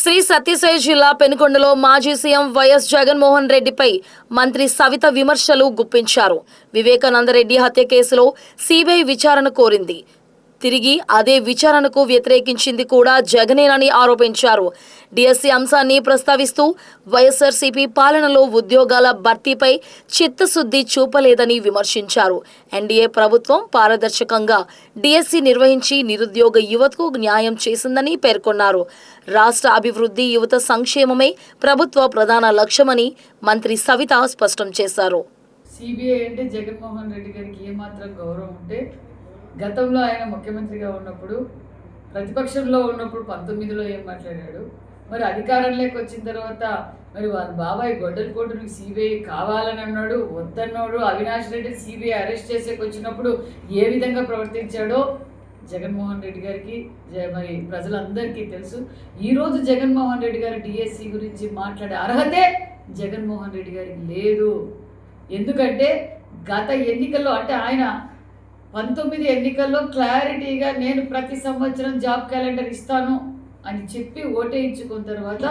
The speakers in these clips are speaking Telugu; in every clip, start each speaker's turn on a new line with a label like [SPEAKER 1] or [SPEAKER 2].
[SPEAKER 1] శ్రీ సత్యసాయి జిల్లా పెనుకొండలో మాజీ సీఎం వైఎస్ జగన్మోహన్ రెడ్డిపై మంత్రి సవిత విమర్శలు గుప్పించారు. వివేకానందరెడ్డి హత్య కేసులో సిబిఐ విచారణ కోరింది. తిరిగి అదే విచారణకు వ్యతిరేకించింది కూడా జగనేనని ఆరోపించారు. డిఎస్సి అంశాన్ని ప్రస్తావిస్తూ వైఎస్ఆర్సీపీ పాలనలో ఉద్యోగాల భర్తీపై చిత్తశుద్ధి చూపలేదని విమర్శించారు. ఎన్డీఏ ప్రభుత్వం పారదర్శకంగా డిఎస్సి నిర్వహించి నిరుద్యోగ యువతకు న్యాయం చేసిందని పేర్కొన్నారు. రాష్ట్ర అభివృద్ధి, యువత సంక్షేమమే ప్రభుత్వ ప్రధాన లక్ష్యమని మంత్రి సవిత స్పష్టం చేశారు.
[SPEAKER 2] సిబిఐ అంటే జగన్మోహన్ రెడ్డి గారికి ఏమాత్రం గౌరవం ఉంటే గతంలో ఆయన ముఖ్యమంత్రిగా ఉన్నప్పుడు, ప్రతిపక్షంలో ఉన్నప్పుడు 19లో ఏం మాట్లాడాడు, మరి అధికారంలోకి వచ్చిన తర్వాత మరి వాళ్ళ బాబాయ్ గొడ్డలపోటుకి సిబిఐ కావాలని అన్నాడు, వద్దన్నాడు. అవినాష్ రెడ్డి సిబిఐ అరెస్ట్ చేసేకి వచ్చినప్పుడు ఏ విధంగా ప్రవర్తించాడో జగన్మోహన్ రెడ్డి గారికి మరి ప్రజలందరికీ తెలుసు. ఈరోజు జగన్మోహన్ రెడ్డి గారు డిఎస్సి గురించి మాట్లాడే అర్హతే జగన్మోహన్ రెడ్డి గారికి లేదు. ఎందుకంటే గత ఎన్నికల్లో అంటే ఆయన 19 ఎన్నికల్లో క్లారిటీగా నేను ప్రతి సంవత్సరం జాబ్ క్యాలెండర్ ఇస్తాను అని చెప్పి ఓటేయించుకున్న తర్వాత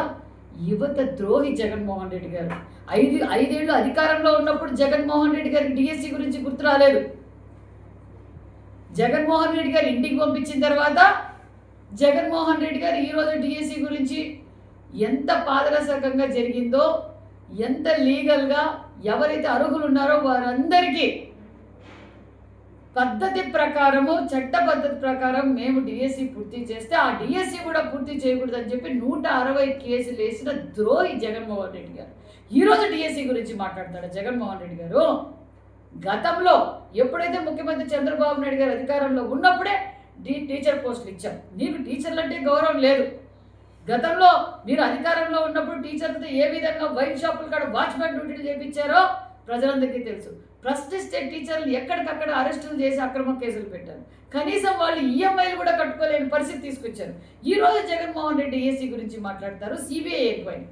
[SPEAKER 2] యువత ద్రోహి జగన్మోహన్ రెడ్డి గారు. ఐదేళ్ళు అధికారంలో ఉన్నప్పుడు జగన్మోహన్ రెడ్డి గారికి డిఎస్సి గురించి గుర్తు రాలేదు. జగన్మోహన్ రెడ్డి గారు ఇంటికి పంపించిన తర్వాత జగన్మోహన్ రెడ్డి గారు ఈరోజు డిఎస్సి గురించి ఎంత పారదర్శకంగా జరిగిందో, ఎంత లీగల్గా ఎవరైతే అర్హులు ఉన్నారో వారందరికీ పద్ధతి ప్రకారము, చట్ట పద్ధతి ప్రకారం మేము డిఎస్సి పూర్తి చేస్తే ఆ డిఎస్సి కూడా పూర్తి చేయకూడదని చెప్పి 160 కేసులు వేసిన ద్రోహి జగన్మోహన్ రెడ్డి గారు ఈరోజు డిఎస్సి గురించి మాట్లాడతాడు. జగన్మోహన్ రెడ్డి గారు గతంలో ఎప్పుడైతే ముఖ్యమంత్రి చంద్రబాబు నాయుడు గారు అధికారంలో ఉన్నప్పుడే టీచర్ పోస్టులు ఇచ్చాం. నీకు టీచర్లు అంటే గౌరవం లేదు. గతంలో మీరు అధికారంలో ఉన్నప్పుడు టీచర్లతో ఏ విధంగా వైన్ షాపుల కాడ వాచ్మెన్ డ్యూటీలు చేయించారో ప్రజలందరికీ తెలుసు. ప్రశ్నిస్తే టీచర్లు ఎక్కడికక్కడ అరెస్టులు చేసి అక్రమ కేసులు పెట్టారు. కనీసం వాళ్ళు ఈఎంఐలు కూడా కట్టుకోలేని పరిస్థితి తీసుకొచ్చారు. ఈరోజు జగన్మోహన్ రెడ్డి డిఎస్సి గురించి మాట్లాడతారు. సిబిఐ ఎంక్వైరీ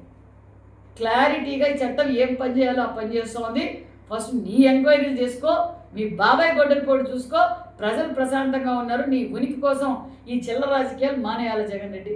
[SPEAKER 2] క్లారిటీగా ఈ చట్టం ఏం పని చేయాలో ఆ పని చేస్తోంది. ఫస్ట్ నీ ఎంక్వైరీలు చేసుకో, మీ బాబాయ్ గొడ్డలపోటు చూసుకో. ప్రజలు ప్రశాంతంగా ఉన్నారు. నీ ఉనికి కోసం ఈ చిల్లర రాజకీయాలు మానేయాలి జగన్ రెడ్డి.